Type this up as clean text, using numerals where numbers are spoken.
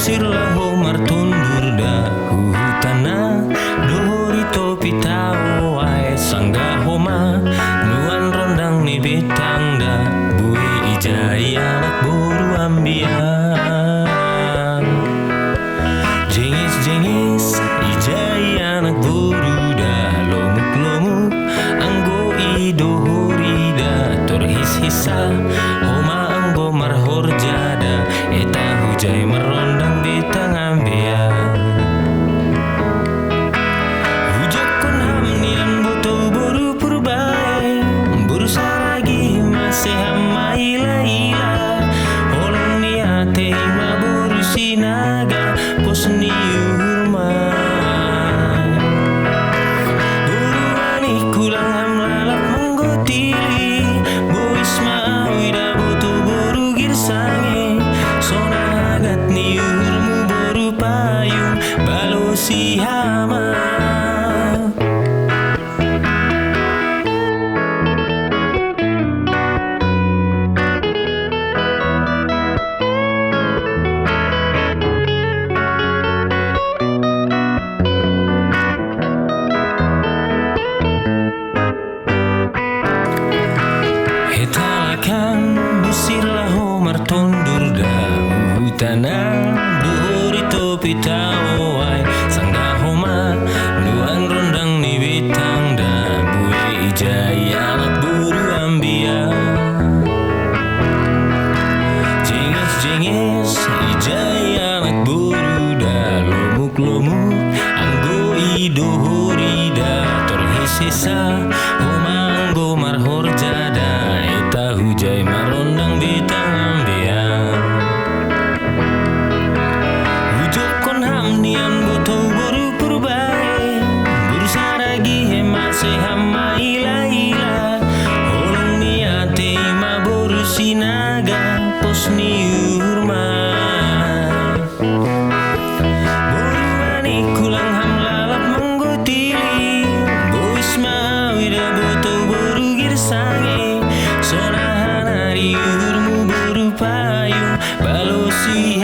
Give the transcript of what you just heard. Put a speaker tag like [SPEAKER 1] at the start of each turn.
[SPEAKER 1] busirlah homar tundurda hutana dohori topi tau ai sangga homa nuan rondang ni bitangda bui ijai anak boru ambian jengis ijai anak boru dah lomuk anggo idohori da torhis hisa homa anggo marhor jada eta hujai merondang di tangan bea hujak kon hamnian boto boru purbai boru saragi masih hama ila holong niate ma boru sinaga pos ni urma boru ani kulang ham lalap menggotili bois ma wida boto boru girsange sona agat ni urmu boru payung balo si hama Hetalakan busirlah homar tondur da hutana dohori topi tau ai sangga homa nuan rondang ni bitang da bue ijai anak boru ambia jengis ijai anak boru da lomuk anggo idohori da torhisisa homa anggo marhor jada eta hujai marondang di tangan bea hujok kon hamnian boto boru purbai boru saragi hema sehama ila holong niate ma boru sinaga pos ni urma boru ani kulang ham lalap menggotili bois ma wida boto boru girsange sonahan hari urmu boru payung balo si